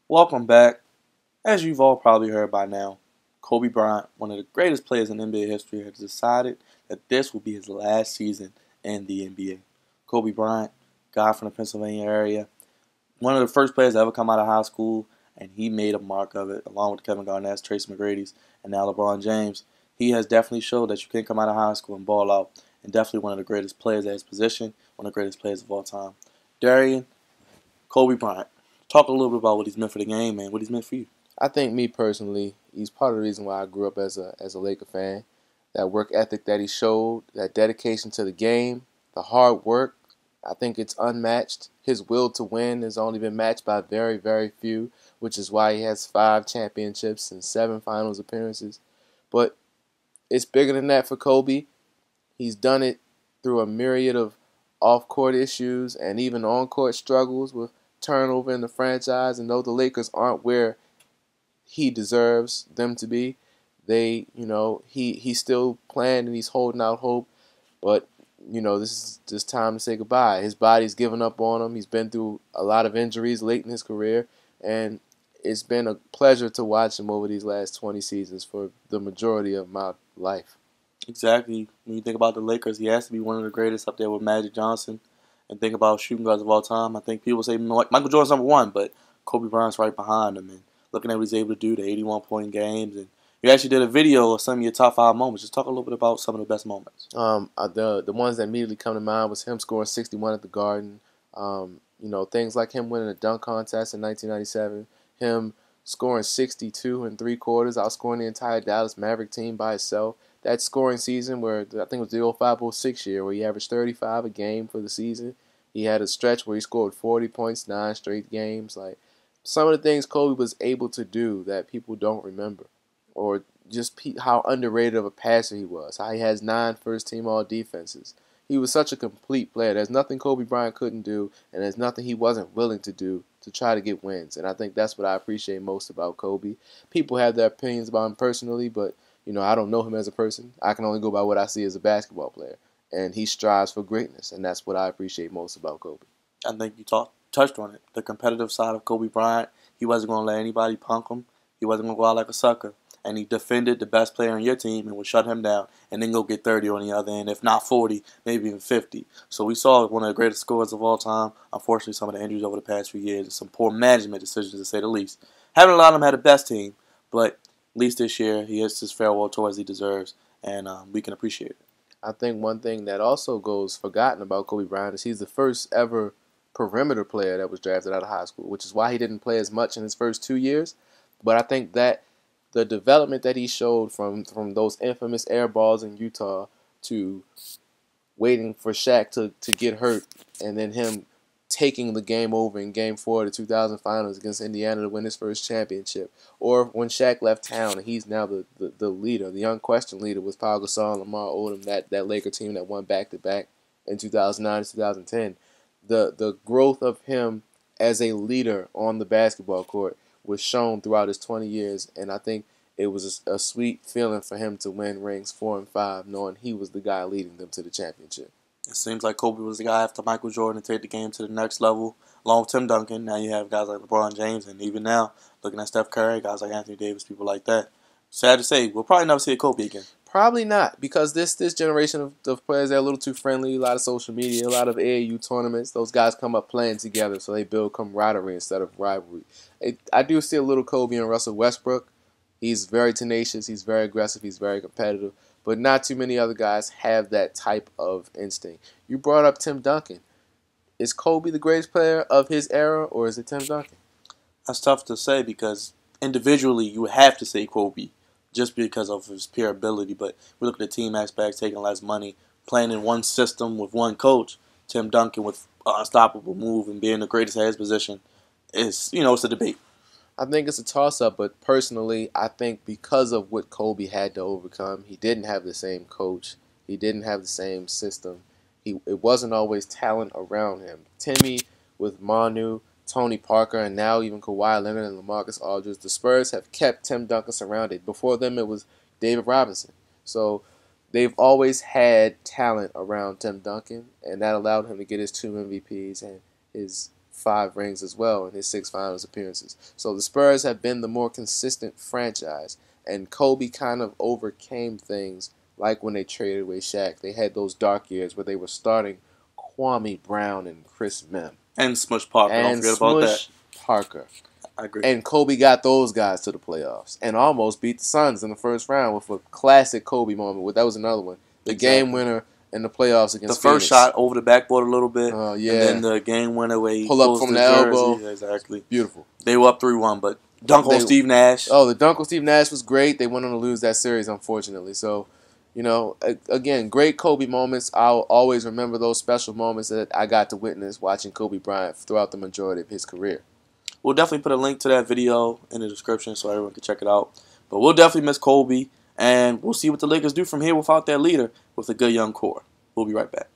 Welcome back. As you've all probably heard by now, Kobe Bryant, one of the greatest players in NBA history, has decided that this will be his last season in the NBA. Kobe Bryant, guy from the Pennsylvania area, one of the first players to ever come out of high school, and he made a mark of it, along with Kevin Garnett's, Tracy McGrady's, and now LeBron James. He has definitely showed that you can come out of high school and ball out, and definitely one of the greatest players at his position, one of the greatest players of all time. Darian, Kobe Bryant. Talk a little bit about what he's meant for the game and what he's meant for you. I think me personally, he's part of the reason why I grew up as a Laker fan. That work ethic that he showed, that dedication to the game, the hard work, I think it's unmatched. His will to win has only been matched by very, very few, which is why he has 5 championships and 7 finals appearances. But it's bigger than that for Kobe. He's done it through a myriad of off-court issues and even on-court struggles with turnover in the franchise. And though the Lakers aren't where he deserves them to be, he's still playing and he's holding out hope. But this is just time to say goodbye. His body's given up on him. He's been through a lot of injuries late in his career, and it's been a pleasure to watch him over these last 20 seasons for the majority of my life. Exactly. When you think about the Lakers, he has to be one of the greatest up there with Magic Johnson. And think about shooting guards of all time. I think people say Michael Jordan's number one, but Kobe Bryant's right behind him. And looking at what he's able to do, the 81-point games. And you actually did a video of some of your top 5 moments. Just talk a little bit about some of the best moments. The ones that immediately come to mind was him scoring 61 at the Garden. Things like him winning a dunk contest in 1997, him scoring 62 and 3/4, outscoring the entire Dallas Maverick team by itself. That scoring season where I think it was the 05-06 year where he averaged 35 a game for the season. He had a stretch where he scored 40 points, 9 straight games. Like some of the things Kobe was able to do that people don't remember, or just how underrated of a passer he was. How he has 9 first-team All-Defenses. He was such a complete player. There's nothing Kobe Bryant couldn't do, and there's nothing he wasn't willing to do to try to get wins. And I think that's what I appreciate most about Kobe. People have their opinions about him personally, but I don't know him as a person. I can only go by what I see as a basketball player. And he strives for greatness, and that's what I appreciate most about Kobe. I think you touched on it. The competitive side of Kobe Bryant. He wasn't going to let anybody punk him. He wasn't going to go out like a sucker. And he defended the best player on your team and would shut him down and then go get 30 on the other end, if not 40, maybe even 50. So we saw one of the greatest scorers of all time. Unfortunately, some of the injuries over the past few years and some poor management decisions, to say the least. Haven't allowed him to have the best team, but at least this year he hits his farewell tour as he deserves, and we can appreciate it. I think one thing that also goes forgotten about Kobe Bryant is he's the first ever perimeter player that was drafted out of high school, which is why he didn't play as much in his first 2 years. But I think that the development that he showed from those infamous air balls in Utah to waiting for Shaq to get hurt and then him taking the game over in Game 4 of the 2000 Finals against Indiana to win his first championship. Or when Shaq left town and he's now the leader, the unquestioned leader with Pau Gasol and Lamar Odom, that Laker team that won back-to-back in 2009 and 2010. The growth of him as a leader on the basketball court was shown throughout his 20 years, and I think it was a sweet feeling for him to win rings 4 and 5, knowing he was the guy leading them to the championship. It seems like Kobe was the guy after Michael Jordan to take the game to the next level, along with Tim Duncan. Now you have guys like LeBron James, and even now, looking at Steph Curry, guys like Anthony Davis, people like that. Sad to say, we'll probably never see a Kobe again. Probably not, because this generation of players, they're a little too friendly, a lot of social media, a lot of AAU tournaments. Those guys come up playing together, so they build camaraderie instead of rivalry. I do see a little Kobe and Russell Westbrook. He's very tenacious, he's very aggressive, he's very competitive, but not too many other guys have that type of instinct. You brought up Tim Duncan. Is Kobe the greatest player of his era, or is it Tim Duncan? That's tough to say because individually you have to say Kobe just because of his pure ability. But we look at the team aspects, taking less money, playing in one system with one coach. Tim Duncan with unstoppable move and being the greatest at his position is, it's a debate. I think it's a toss-up, but personally, I think because of what Kobe had to overcome, he didn't have the same coach. He didn't have the same system. It wasn't always talent around him. Timmy with Manu, Tony Parker, and now even Kawhi Leonard and LaMarcus Aldridge, the Spurs have kept Tim Duncan surrounded. Before them, it was David Robinson. So they've always had talent around Tim Duncan, and that allowed him to get his 2 MVPs and his 5 rings as well in his 6 finals appearances. So the Spurs have been the more consistent franchise, and Kobe kind of overcame things like when they traded away Shaq. They had those dark years where they were starting Kwame Brown and Chris Mem. And Smush Parker. Don't And forget about that. Smush Parker. I agree. And Kobe got those guys to the playoffs and almost beat the Suns in the first round with a classic Kobe moment. That was another one. The game winner in the playoffs against the first Phoenix. shot over the backboard a little bit. Yeah. And then the game winner where he pull up from the elbow. Yeah, exactly. Beautiful. They were up 3-1, but dunk on Steve Nash. Oh, the dunk on Steve Nash was great. They went on to lose that series, unfortunately. So, you know, again, great Kobe moments. I'll always remember those special moments that I got to witness watching Kobe Bryant throughout the majority of his career. We'll definitely put a link to that video in the description so everyone can check it out. But we'll definitely miss Kobe, and we'll see what the Lakers do from here without their leader with a good young core. We'll be right back.